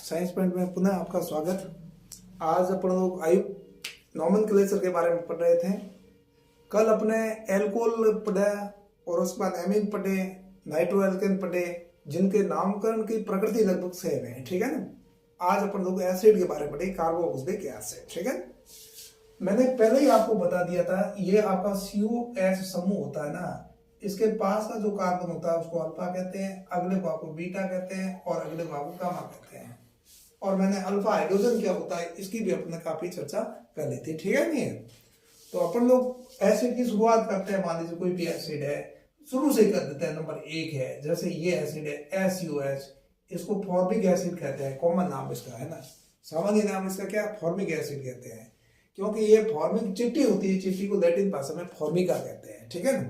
Science point में पुनः आपका स्वागत। आज अपन लोग आयु नॉमेनक्लेचर के बारे में पढ़ रहे थे। कल अपने एल्कोहल पढ़ा और उसके बाद एमीन पढ़े, नाइट्रो एल्केन पढ़े, जिनके नामकरण की प्रकृति लगभग सेम है। ठीक है ना। आज अपन लोग एसिड के बारे में पढ़े, कार्बोक्सिलिक एसिड। ठीक है, मैंने पहले ही आपको बता दिया था, ये आपका COH समूह होता है ना, इसके पास का जो कार्बन होता है उसको अल्फा कहते हैं, अगले भाग को बीटा कहते हैं और अगले भाग को गामा कहते हैं। और मैंने अल्फा हाइड्रोजन क्या होता है इसकी भी अपने काफी चर्चा कर ली थी। ठीक है नहीं है। तो अपन लोग एसिड की शुरुआत करते हैं। मान लीजिए कोई भी एसिड है, शुरू से ही कर देते हैं। नंबर 1 है, जैसे ये एसिड है SUH, इसको फॉर्मिक एसिड कहते हैं। कॉमन नाम इसका है ना, सामान्य नाम इसका क्या, फॉर्मिक एसिड कहते हैं, क्योंकि ये फॉर्मिक चिट्टी होती है। चिट्टी को लैटिन भाषा में फॉर्मिका कहते हैं। ठीक है ना,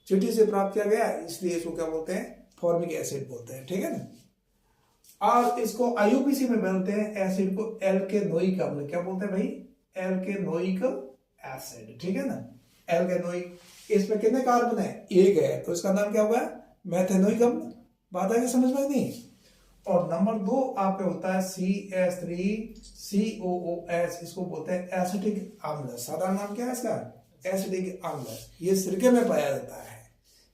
चिट्टी से प्राप्त किया गया, इसलिए इसको क्या बोलते हैं, फॉर्मिक एसिड बोलते हैं। ठीक है ना। और इसको IUPAC में बोलते हैं एसिड को एल्केनोइक अम्ल। क्या बोलते हैं भाई, एल्केनोइक एसिड। ठीक है ना, एल्केनोइक। इसमें कितने कार्बन है, 1 है, तो इसका नाम क्या हुआ, मेथेनोइक अम्ल। बात है कि समझ में नहीं। और नंबर 2 आपके होता है CH3COOH, इसको बोलते हैं एसिटिक अम्ल। साधारण नाम क्या है इसका, एसिटिक अम्ल। ये सिरके में पाया जाता है।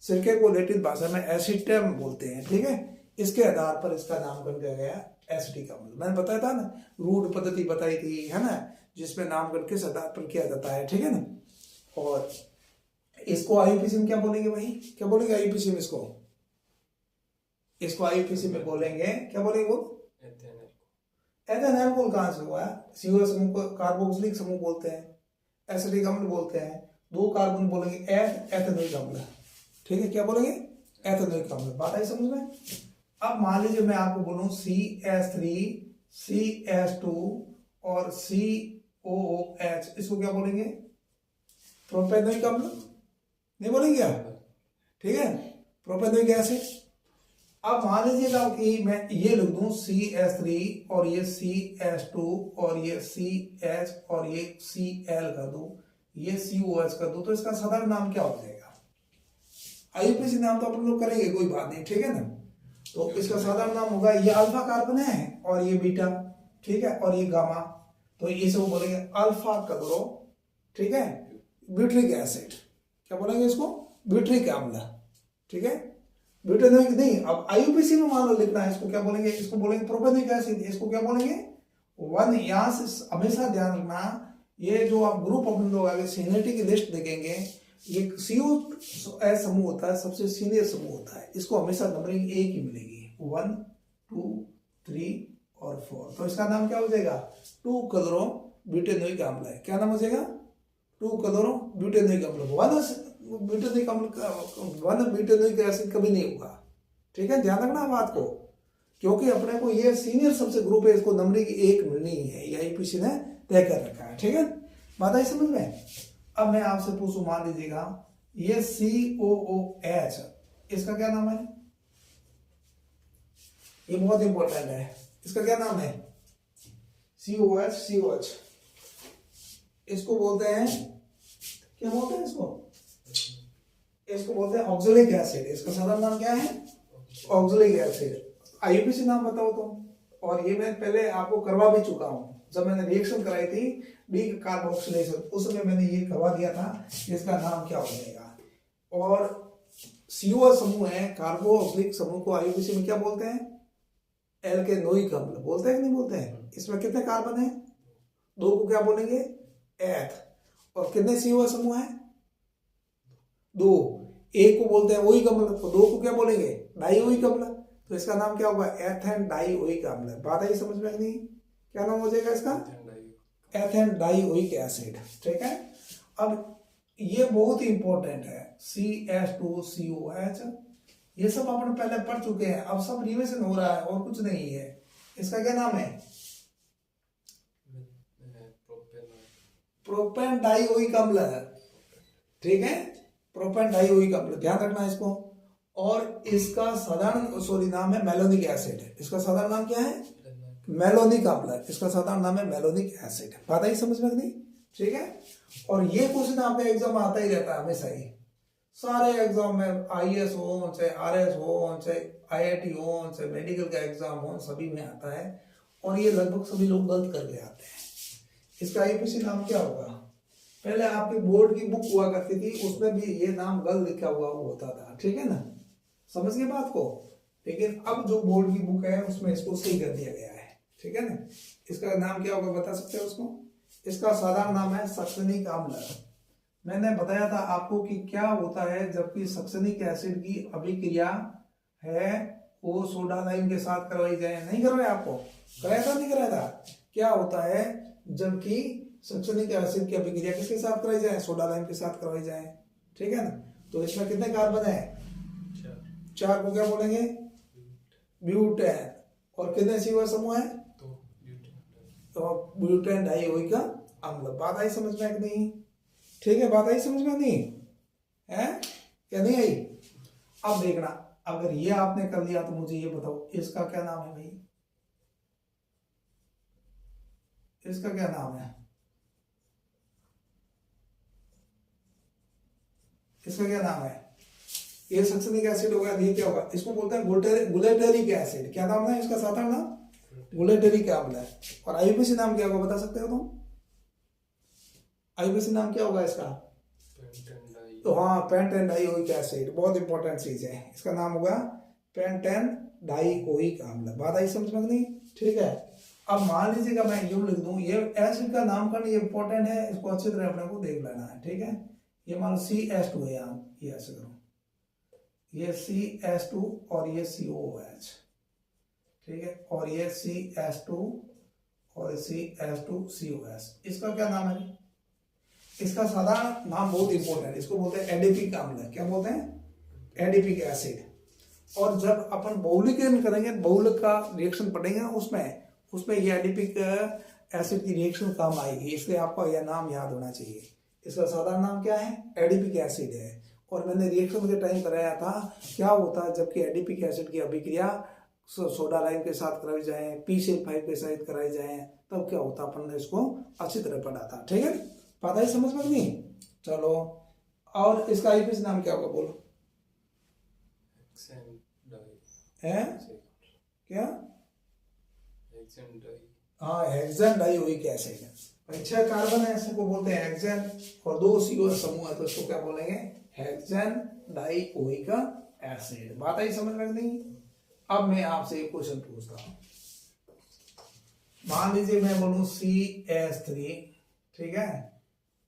सिरके को लैटिन भाषा में एसिटम बोलते हैं। ठीक है, इसके आधार पर इसका नामकरण किया गया एसिटिक अम्ल। मैंने बताया था ना, रूट पद्धति बताई थी है ना, जिसमें नामकरण किस आधार पर किया जाता है। ठीक है ना। और इसको IUPAC में क्या बोलेंगे भाई, क्या बोलेंगे IUPAC में इसको IUPAC में बोलेंगे, क्या बोलेंगे वो, एथेन एल्कोहल। कहां से हुआ है, COH समूह को कार्बोक्सिलिक समूह बोलते हैं, एसिटिक अम्ल बोलते हैं। 2 कार्बन बोलेंगे एथेनोइक अम्ल। ठीक है, क्या बोलेंगे, एथेनोइक अम्ल। बात आई समझ में। अब मान लीजिए मैं आपको बोलूं CH3 CH2 और COOH, इसको क्या बोलेंगे, प्रोपेनोइक अम्ल। नहीं बोलेंगे क्या, ठीक है, प्रोपेनोइक एसिड। अब मान लीजिएगा कि मैं ये लिख दूं CH3 और ये CH2 और ये CH और ये Cl कर दूं, ये COH कर दूं, तो इसका साधारण नाम क्या हो जाएगा। IUPAC नाम तो अपन लोग करेंगे, कोई बात नहीं। ठीक है ना। तो इसका साधारण नाम होगा, ये अल्फा कार्बन है और ये बीटा, ठीक है, और ये गामा, तो इसे वो बोलेंगे अल्फा कदरो। ठीक है, ब्यूट्रिक एसिड। क्या बोलेंगे इसको, ब्यूट्रिक अम्ल। ठीक है, ब्यूटेनोइक नहीं। अब IUPAC में मान लो लिखना है, इसको क्या बोलेंगे, इसको बोलेंगे प्रोपेनोइक एसिड। इसको क्या बोलेंगे, यहां से हमेशा ध्यान रखना, ये जो आप ग्रुप अपन लोग आगे सीनियरिटी की लिस्ट देखेंगे, ये COH समूह होता है, सबसे सीनियर समूह होता है। इसको हमेशा नंबरिंग 1 ही मिलेगी, 1 2 3 और 4। तो इसका नाम क्या हो जाएगा, 2 कलोरो ब्यूटेनोइक अम्ल है। क्या नाम हो जाएगा, 2 कलोरो ब्यूटेनोइक अम्ल। 1 ब्यूटेनोइक एसिड कभी नहीं होगा। ठीक है, ध्यान रखना बात को, क्योंकि अपने को ये सीनियर सबसे ग्रुप है, इसको नंबरिंग 1 मिलनी है, ये IUPAC ने तय कर रखा है। ठीक है, बात आई समझ में। अब मैं आपसे पूछूं, मान लीजिएगा ये COOH, इसका क्या नाम है, ये बहुत इंपॉर्टेंट है, इसका क्या नाम है, COH। इसको बोलते हैं, क्या बोलते हैं इसको बोलते हैं ऑक्सैलिक एसिड। इसका साधारण नाम क्या है, ऑक्सैलिक एसिड। IUPAC नाम बताओ तो। और ये मैं पहले आपको करवा भी चुका हूं, जब मैंने रिएक्शन कराई थी डी कार्बोक्सिलेशन, उस समय मैंने ये करवा दिया था, इसका नाम क्या हो जाएगा। और COH समूह है, कार्बोक्सिलिक समूह को IUPAC में क्या बोलते हैं, एल्केनोइक अम्ल बोलते हैं कि नहीं बोलते हैं। इसमें कितने कार्बन है, 2 को क्या बोलेंगे, एथ। और कितने COH समूह है, 2। 1 को बोलते हैं ओइक अम्ल, तो 2 को क्या बोलेंगे, डाइओइक अम्ल। तो इसका नाम क्या होगा, एथेन डाइओइक अम्ल। बात आई समझ में नहीं, क्या नाम हो जाएगा इसका, एथेन डाइओइक एसिड। ठीक है। अब ये बहुत ही इंपॉर्टेंट है, CH2COH, ये सब अपन पहले पढ़ चुके हैं, अब सब रिवीजन हो रहा है और कुछ नहीं है। इसका क्या नाम है, प्रोपेन डाइओइक अम्ल। ठीक है, प्रोपेन डाइओइक अम्ल, ध्यान रखना इसको। और इसका साधारण नाम है मेलोनिक एसिड। इसका साधारण नाम क्या है, मेलोनिक अम्ल। इसका साधारण नाम है मेलोनिक एसिड। बात आई समझ में नहीं। ठीक है, और ये क्वेश्चन आपका एग्जाम आता ही रहता है हमेशा ही, सारे एग्जाम में, IAS हो चाहे RS हो चाहे IIT हो चाहे मेडिकल का एग्जाम हो, सभी में आता है। और ये लगभग सभी लोग गलत करके आते हैं। इसका आईपीसी नाम क्या होगा? पहले आपकी बोर्ड की बुक हुआ करती थी, उसमें भी ये नाम गलत लिखा हुआ होता था, ठीक है ना, समझ गए बात को। लेकिन अब जो बोर्ड की बुक है उसमें इसको सही कर दिया गया है, ठीक है ना। इसका नाम क्या होगा बता सकते हो उसको? इसका साधारण नाम है सक्सेनिक अम्ल। मैंने बताया था आपको कि क्या होता है जबकि सक्सेनिक एसिड की अभिक्रिया है वो सोडा लाइम के साथ करवाई जाए, नहीं करवाया आपको? कराया था नहीं कराया था? क्या होता है जबकि सक्सेनिक एसिड की अभिक्रिया किसके साथ कराई जाए? सोडा लाइम के साथ करवाई जाए, ठीक है ना। तो इसमें कितने कार्बन है? 4 को क्या बोलेंगे? ब्यूटेन। और कितने CO समूह है? तो ब्यूटेन डाइओइक अम्ल। बात आई समझ में कि नहीं? ठीक है, बात आई समझ में नहीं है क्या? नहीं आई? अब देखना, अगर ये आपने कर लिया तो मुझे ये बताओ इसका क्या नाम है भाई? इसका क्या नाम है? इसका क्या नाम है? ये सक्सेनिक एसिड होगा, ये क्या होगा? इसको बोलते हैं गुलेटेरिक एसिड। क्या नाम है इसका साधारण नाम? गुलेटेरिक अम्ल है। और आईपीसी नाम क्या होगा बता सकते हो तुम? आईपीसी नाम क्या होगा इसका? तो हाँ, पेंटेन डाइओइक एसिड, बहुत इंपॉर्टेंट चीज है। इसका नाम होगा पेंटेन डाइओइक अम्ल। बात आई समझ में नहीं? ठीक है। अब मान लीजिएगा मैं यूं लिख दूं, ये एसिड का नामकरण ये इंपॉर्टेंट है, इसको अच्छी तरह अपने को देख लेना है, ठीक है। ये मान लो CH2 है, यहाँ ये ऐसे करो, ये CH2 और ये COOH, ठीक है, और ये CH2 और CH2COS। इसका क्या नाम है? इसका साधारण नाम बहुत इंपॉर्टेंट है, इसको बोलते हैं एडिपिक अम्ल। क्या बोलते हैं? Adipic acid. और जब अपन बहुलकीकरण करेंगे, बहुलक का रिएक्शन पढ़ेंगे उसमें ये एडिपिक एसिड की रिएक्शन काम आएगी, इसलिए आपका यह नाम याद होना चाहिए। इसका साधारण नाम क्या है? एडिपिक एसिड है। और मैंने रिएक्शन के टाइम कराया था क्या होता है जबकि एडिपिक एसिड की अभिक्रिया सोडा लाइम के साथ कराई जाए, PCl5 के साथ कराई जाए, तब क्या होता अपन ने इसको अच्छी तरह पढ़ा था, ठीक है। पता ही समझ में नहीं? चलो, और इसका आईपीसी नाम क्या होगा बोलो? है क्या? हाँ, हेक्सेन डाइओइक एसिड। 6 कार्बन है, इसको बोलते हैं हेक्सेन, और 2 CO समूह है तो इसको क्या बोलेंगे? Hexane dioic acid. बात आई समझ में नहीं? अब मैं आपसे एक क्वेश्चन पूछता हूं। मान लीजिए मैं बोलूं CH3, ठीक है,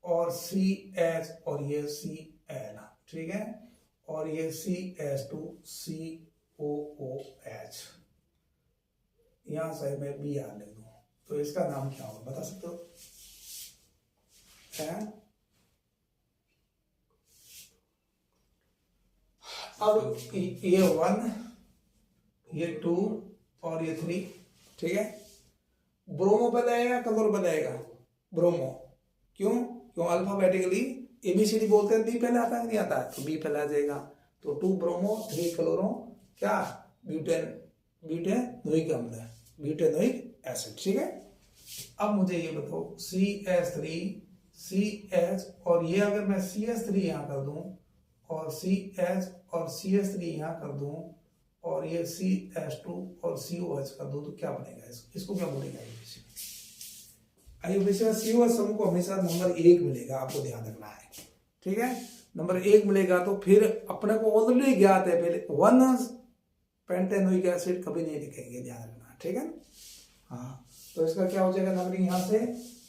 और CH और ये Cl, ठीक है, और ये CH2COOH, यहां से मैं Br लिख दूं, तो इसका नाम क्या होगा बता सकते हो? अब ये 1, ये 2 और ये 3, ठीक है। ब्रोमो पहले आएगा, कलर पहले आएगा? ब्रोमो। क्यों? क्यों? अल्फाबेटिकली ABCD बोलते हैं, B पहले आता है नहीं आता है, तो B पहले आ जाएगा। तो 2 ब्रोमो 3 क्लोरो क्या? ब्यूटेनोइक अम्ल, ब्यूटेनोइक एसिड, ठीक है। अब मुझे ये बताओ CH3 CH, और ये अगर मैं CH3 यहाँ कर दूं और CH और CH3 यहाँ कर दूं और ये CH2 और COH कर दूं तो क्या बनेगा? इसको क्या बोलेगा? आईपीसी में CO समूह को हमेशा नंबर 1 मिलेगा, आपको ध्यान रखना है, ठीक है। नंबर 1 मिलेगा तो फिर अपने को ऑलरेडी ज्ञात है, पहले 1 पेंटेनोइक एसिड कभी नहीं लिखेंगे, ध्यान रखना, ठीक है। हाँ, तो इसका क्या हो जाएगा नंबरिंग? यहाँ से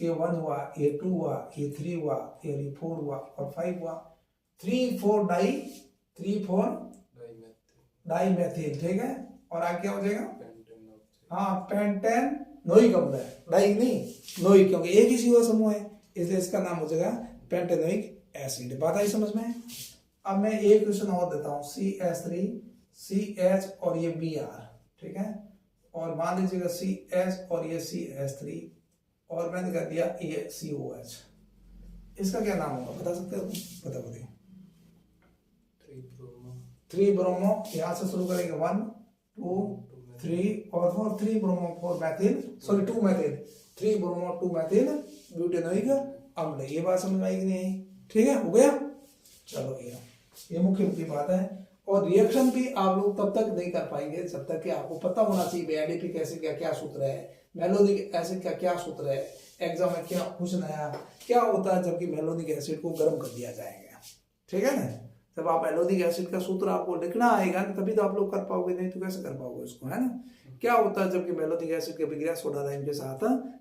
ये 1 हुआ, ये 2 हुआ, ये 3 हुआ, ये 4 हुआ और 5 हुआ। 3,4 डाइमेथिल, ठीक है। और आगे क्या हो जाएगा? हाँ, पेंटेनोइक अम्ल है, डाई नहीं, नोइक, क्योंकि एक ही CO समूह है इसलिए इसका नाम हो जाएगा पेंटेनोइक एसिड। बात आई समझ में? अब मैं एक क्वेश्चन और देता हूँ, CH3 CH और ये Br, ठीक है, और मान लीजिएगा CH और ये CH3 और मैंने कर दिया ये COH। इसका क्या नाम होगा बता सकते हो? बताइए। 3 ब्रोमो, यहाँ से शुरू करेंगे 1 2 3 और 4, 3 bromo 4 Maithil, sorry 2 Maithil, 3 bromo 2 Maithil butanoic अम्ल। ये बात समझ में आई कि नहीं आई? ठीक है, हो गया। चलो, ये मुख्य बात है। और रिएक्शन भी आप लोग तब तक नहीं कर पाएंगे जब तक कि आपको पता होना चाहिए एडिपिक एसिड का क्या सूत्र है, मैलोनिक एसिड का क्या सूत्र है, एग्जाम में क्या पूछना है, क्या होता है जबकि मैलोनिक एसिड को गर्म कर दिया जाएगा। ठीक है ना, जब आप मैलोनिक एसिड का सूत्र आपको लिखना आएगा तभी तो आप लोग कर पाओगे, नहीं तो कैसे कर पाओगे उसको, है ना। क्या होता है जबकि मैलोनिक एसिड की अभिक्रिया सोडा लाइम के साथ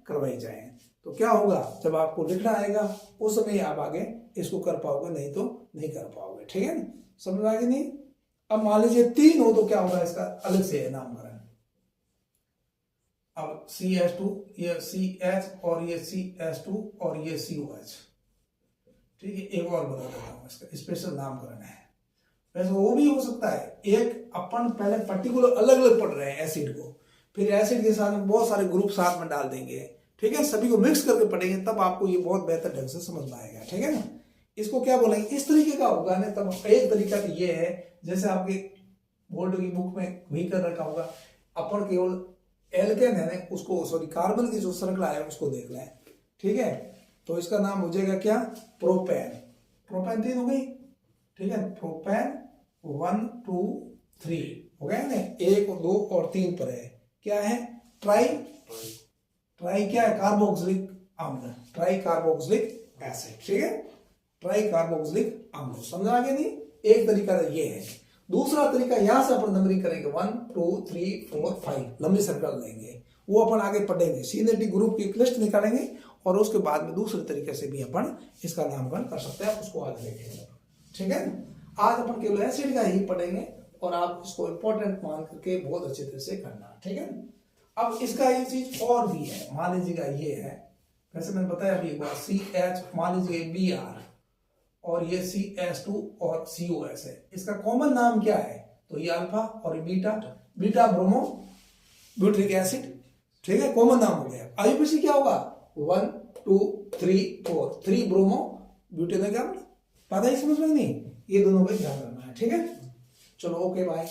करवाई जाए तो क्या होगा, जब आपको लिखना आएगा उस समय आप आगे इसको कर पाओगे, नहीं तो नहीं कर पाओगे। ठीक है ना, समझ आ गई नहीं। अब मान लीजिए 3 हो तो क्या होगा, इसका अलग से है नामकरण। अब CH2, ये CH और ये CH2 और ये COH। ठीक है, एक और बता देता हूं, इसका स्पेशल नामकरण है। वैसे वो भी हो सकता है, एक अपन पहले पर्टिकुलर अलग अलग पढ़ रहे हैं एसिड को, फिर एसिड के साथ में बहुत सारे ग्रुप साथ में डाल देंगे। ठीक है, सभी को मिक्स करके पढ़ेंगे तब आपको ये बहुत बेहतर ढंग से समझ में आएगा। ठीक है ना, इसको क्या बोलेंगे, इस तरीके का होगा ना। तब एक तरीका तो ये है, जैसे आपके बोर्ड की बुक में वही कर रखा होगा, अपन केवल एल्केन है ना उसको, सॉरी कार्बन की जो श्रृंखला है उसको देख लें। ठीक है, तो इसका नाम हो जाएगा क्या, प्रोपेन। प्रोपेन 3 हो गई। ठीक है, प्रोपेन 1 2 3 हो गया ना, 1 2 और 3 पर है क्या है, ट्राई क्या है, कार्बोक्सिलिक अम्ल, ट्राई कार्बोक्सिलिक एसिड। ठीक है, ट्राई कार्बोक्सिलिक अम्ल, समझ आ गया नहीं। एक तरीका ये है। दूसरा तरीका यहां से अपन नंबरिंग करेंगे 1 2 3 4 5, लंबी सर्कल लेंगे, वो अपन आगे पढ़ेंगे, सीनेटी ग्रुप की लिस्ट निकालेंगे और उसके बाद में दूसरे तरीके से भी अपन इसका नामकरण कर सकते हैं, उसको आगे देखेंगे। ठीक है, आज अपन केवल एसिड का ही पढ़ेंगे और आप इसको इंपॉर्टेंट मान करके बहुत अच्छे तरह से करना। ठीक है, अब इसका एक चीज और भी है, मान लीजिएगा ये है, वैसे मैंने बताया अभी एक बार, CH मान लीजिए Br और ये CH2 और COS है, इसका कॉमन नाम क्या है, तो ये अल्फा और beta, beta bromo butyric acid. ठीक है, कॉमन नाम हो गया। आईयूपीएसी क्या होगा, 1 2 3 4, 3 ब्रोमो ब्यूटेनिक एसिड। पता ही समझ में नहीं, ये दोनों का ध्यान रखना है। ठीक है, चलो ओके बाय।